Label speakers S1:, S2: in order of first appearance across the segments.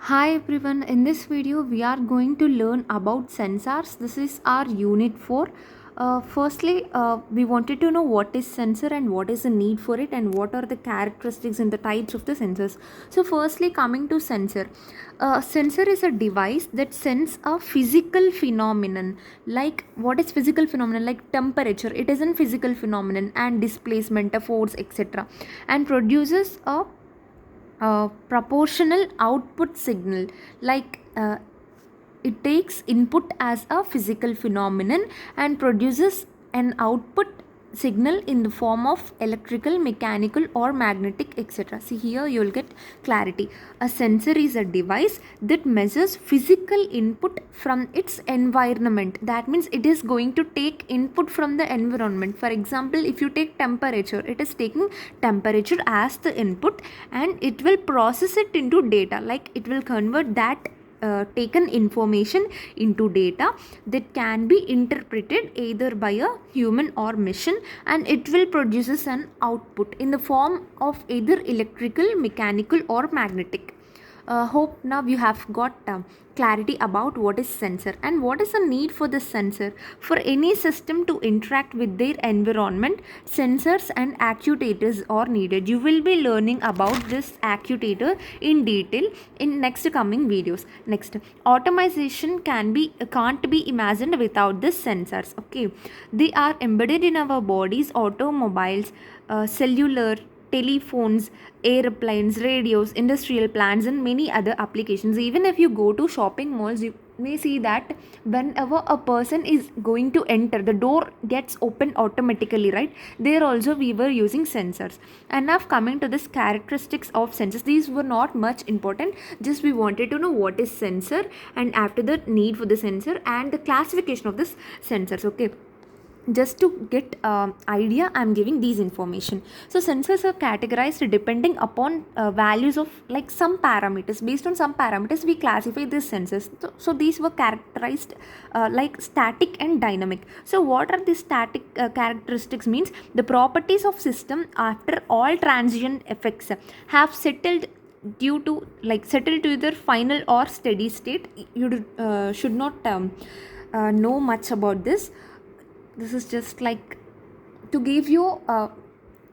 S1: Hi everyone, in this video we are going to learn about sensors. This is our unit 4. Firstly, we wanted to know what is sensor and what is the need for it and what are the characteristics and the types of the sensors. So firstly, coming to sensor. Sensor is a device that sends a physical phenomenon. Like what is physical phenomenon? Like temperature, it is a physical phenomenon, and displacement, a force, etc. and produces a proportional output signal. like it takes input as a physical phenomenon and produces an output signal in the form of electrical, mechanical or magnetic, etc. See, here you will get clarity. A sensor is a device that measures physical input from its environment. That means it is going to take input from the environment. For example, if you take temperature, it is taking temperature as the input and it will process it into data. Like it will convert that taken information into data that can be interpreted either by a human or machine, and it will produces an output in the form of either electrical, mechanical or magnetic. Hope now you have got clarity about what is sensor and what is the need for the sensor. For any system to interact with their environment, sensors and actuators are needed. You will be learning about this actuator in detail in next coming videos. Next, automation can't be imagined without the sensors. Okay, they are embedded in our bodies, automobiles, cellular, telephones, airplanes, radios, industrial plants, and many other applications. Even if you go to shopping malls, you may see that whenever a person is going to enter, the door gets opened automatically, right? There also we were using sensors. And now coming to this characteristics of sensors, these were not much important. Just we wanted to know what is sensor, and after that need for the sensor and the classification of this sensors. Okay, just to get idea, I'm giving these information. So sensors are categorized depending upon values of like some parameters. Based on some parameters we classify these sensors. So these were characterized like static and dynamic. So what are the static characteristics? Means the properties of system after all transient effects have settled due to settled to either final or steady state. You should not know much about this. This is just like to give you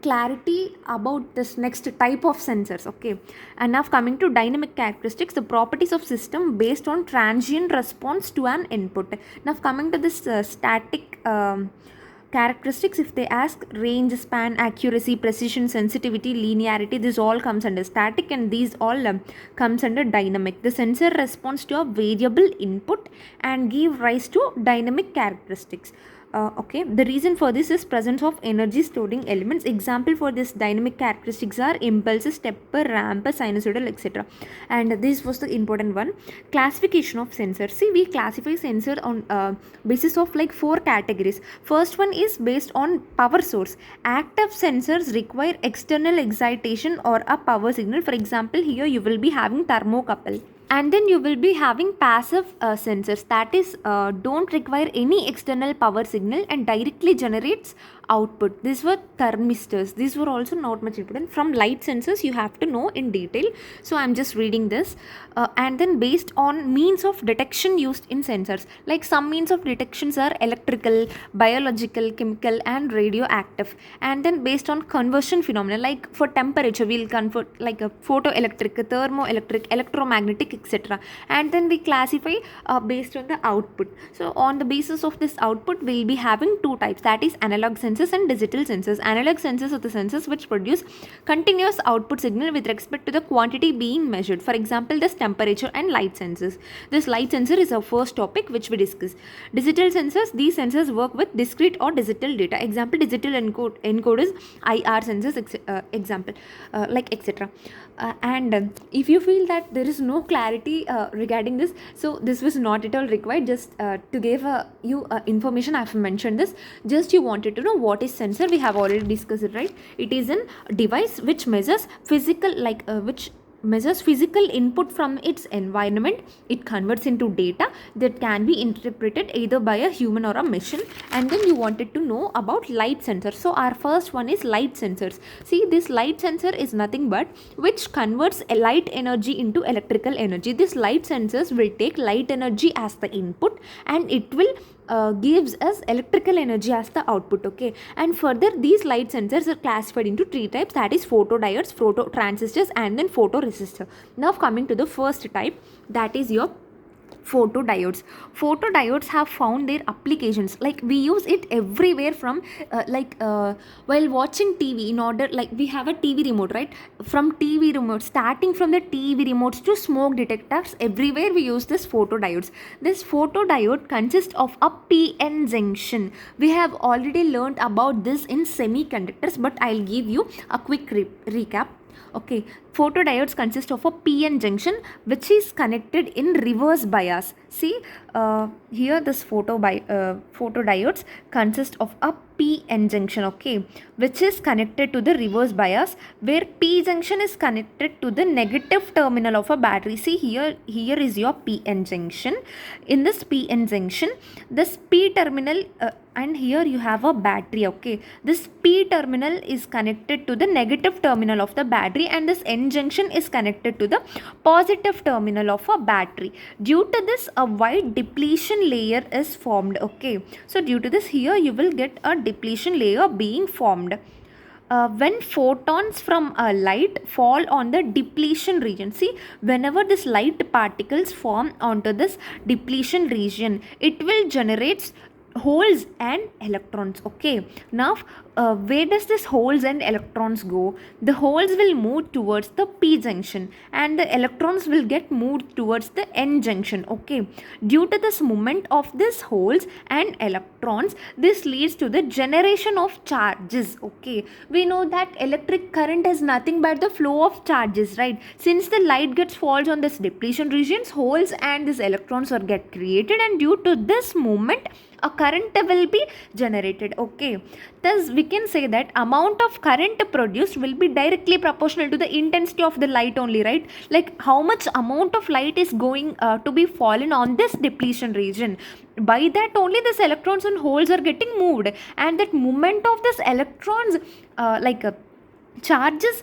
S1: clarity about this next type of sensors. Okay, and now coming to dynamic characteristics, the properties of system based on transient response to an input. Now coming to this static characteristics, if they ask range, span, accuracy, precision, sensitivity, linearity, this all comes under static, and these all comes under dynamic. The sensor responds to a variable input and give rise to dynamic characteristics. Okay, the reason for this is presence of energy storing elements. Example for this dynamic characteristics are impulses, stepper, ramp, sinusoidal, etc. And this was the important one. Classification of sensors. See, we classify sensor on basis of like 4 categories. First one is based on power source. Active sensors require external excitation or a power signal. For example, here you will be having thermocouple. And then you will be having passive sensors, that is don't require any external power signal and directly generates output. These were thermistors. These were also not much important. From light sensors you have to know in detail, so I'm just reading this. And then based on means of detection used in sensors, like some means of detections are electrical, biological, chemical and radioactive. And then based on conversion phenomena, like for temperature we'll convert like a photoelectric, thermoelectric, electromagnetic, etc. And then we classify based on the output. So on the basis of this output we'll be having two types, that is analog sensors and digital sensors. Analog sensors are the sensors which produce continuous output signal with respect to the quantity being measured. For example, this temperature and light sensors. This light sensor is our first topic which we discuss. Digital sensors, these sensors work with discrete or digital data. Example, digital encoders, IR sensors, example, like etc. And if you feel that there is no clarity regarding this, so this was not at all required. Just to give you information, I have mentioned this. Just you wanted to know what is sensor. We have already discussed it, right? It is a device which measures physical, which measures physical input from its environment. It converts into data that can be interpreted either by a human or a machine. And then you wanted to know about light sensors. So our first one is light sensors. See, this light sensor is nothing but which converts a light energy into electrical energy. This light sensors will take light energy as the input, and it will gives us electrical energy as the output. Okay, and further these light sensors are classified into three types, that is photodiodes, phototransistors, and then photoresistor. Now coming to the first type, that is your photodiodes. Photodiodes have found their applications, like we use it everywhere from while watching TV. In order, like we have a TV remote, right? From TV remote, starting from the TV remotes to smoke detectors, everywhere we use this photodiodes. This photodiode consists of a PN junction. We have already learned about this in semiconductors, but I'll give you a quick recap. Okay, photodiodes consist of a PN junction which is connected in reverse bias. See, here this photodiodes consist of a PN junction, okay, which is connected to the reverse bias, where P junction is connected to the negative terminal of a battery. See, here is your PN junction. In this PN junction, this P terminal and here you have a battery. Okay, this P terminal is connected to the negative terminal of the battery, and this N junction is connected to the positive terminal of a battery. Due to this, a wide depletion layer is formed. Okay, so due to this, here you will get a depletion layer being formed. When photons from a light fall on the depletion region, see, whenever this light particles form onto this depletion region, it will generate holes and electrons. Okay, now where does this holes and electrons go? The holes will move towards the P junction and the electrons will get moved towards the N junction. Okay, due to this movement of these holes and electrons, this leads to the generation of charges. Okay, we know that electric current is nothing but the flow of charges, right? Since the light gets falls on this depletion regions, holes and these electrons are get created, and due to this movement a current will be generated. Okay, thus we can say that amount of current produced will be directly proportional to the intensity of the light only, right? Like how much amount of light is going to be fallen on this depletion region, by that only this electrons and holes are getting moved, and that movement of this electrons charges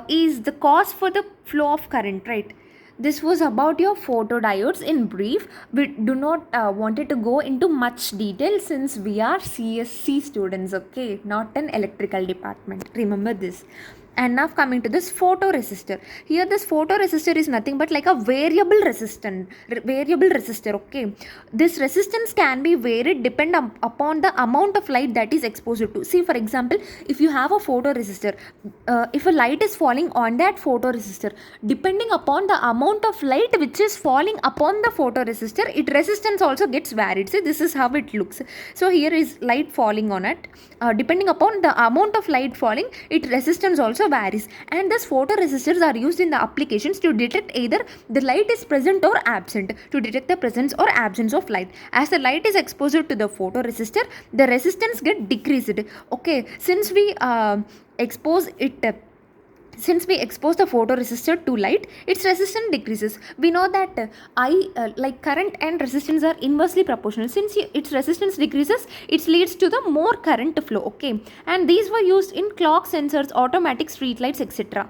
S1: is the cause for the flow of current, right? This was about your photodiodes in brief. We do not wanted to go into much detail since we are CSC students, okay, not an electrical department. Remember this. And now coming to this photoresistor. Here this photoresistor is nothing but like a variable resistor. Okay, this resistance can be varied upon the amount of light that is exposed to. See, for example, if you have a photoresistor, if a light is falling on that photoresistor, depending upon the amount of light which is falling upon the photoresistor, its resistance also gets varied. See, this is how it looks. So here is light falling on it. Depending upon the amount of light falling, its resistance also varies, and thus photoresistors are used in the applications to detect either the light is present or absent, to detect the presence or absence of light. As the light is exposed to the photoresistor, the resistance get decreased. Okay, since we expose the photoresistor to light, its resistance decreases. We know that current and resistance are inversely proportional. Since its resistance decreases, it leads to the more current flow. Okay, and these were used in clock sensors, automatic street lights, etc.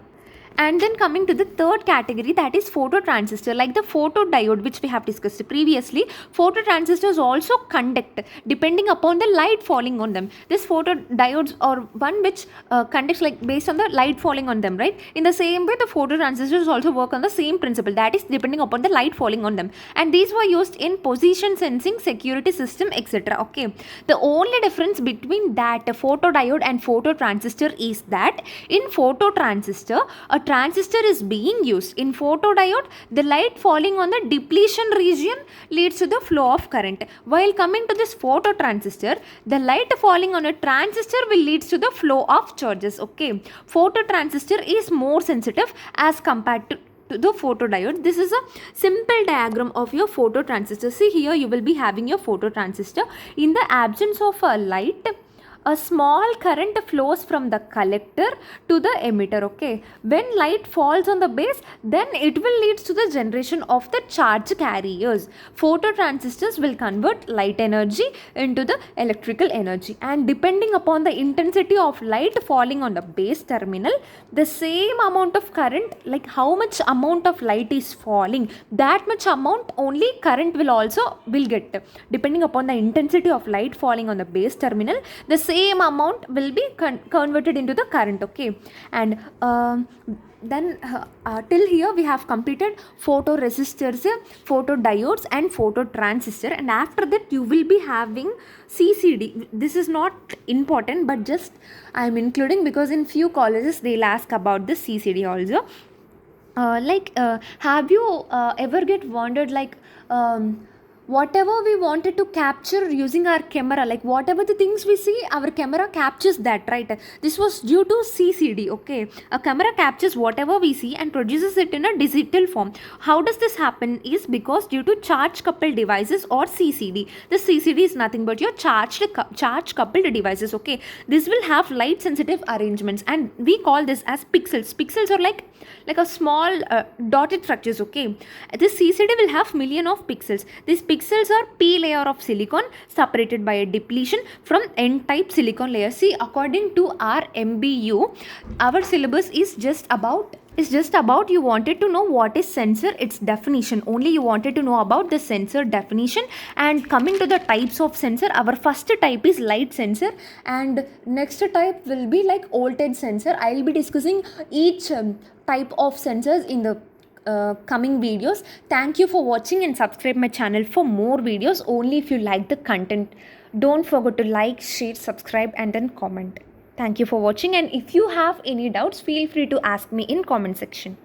S1: And then coming to the third category, that is phototransistor. Like the photodiode which we have discussed previously, phototransistors also conduct depending upon the light falling on them. This photodiodes are one which conducts like based on the light falling on them, right? In the same way, the phototransistors also work on the same principle, that is depending upon the light falling on them. And these were used in position sensing, security system, etc. Okay, the only difference between that photodiode and phototransistor is that in phototransistor, a transistor is being used. In photodiode, the light falling on the depletion region leads to the flow of current. While coming to this phototransistor, the light falling on a transistor will lead to the flow of charges. Okay, phototransistor is more sensitive as compared to the photodiode. This is a simple diagram of your phototransistor. See, here you will be having your phototransistor. In the absence of a light, a small current flows from the collector to the emitter. Okay, when light falls on the base, then it will lead to the generation of the charge carriers. Phototransistors will convert light energy into the electrical energy, and depending upon the intensity of light falling on the base terminal, the same amount of current, like how much amount of light is falling, that much amount only current will get. Depending upon the intensity of light falling on the base terminal, the same amount will be converted into the current. Okay, and then till here we have completed photoresistors, photodiodes and phototransistor, and after that you will be having CCD. This is not important, but just I am including because in few colleges they'll ask about this CCD also. Have you ever get wondered, whatever we wanted to capture using our camera, like whatever the things we see, our camera captures that, right? This was due to CCD. Okay, a camera captures whatever we see and produces it in a digital form. How does this happen? Is because due to charge coupled devices or CCD. The CCD is nothing but your charge coupled devices. Okay, this will have light sensitive arrangements, and we call this as pixels. Pixels are like a small dotted structures. Okay, this CCD will have million of pixels. These pixels are p layer of silicon separated by a depletion from n type silicon layer. See, according to our MBU, our syllabus is just about you wanted to know what is sensor, its definition. Only you wanted to know about the sensor definition. And coming to the types of sensor, our first type is light sensor, and next type will be like voltage sensor. I will be discussing each type of sensors in the coming videos. Thank you for watching, and subscribe my channel for more videos only if you like the content. Don't forget to like, share, subscribe and then comment. Thank you for watching, and if you have any doubts, feel free to ask me in comment section.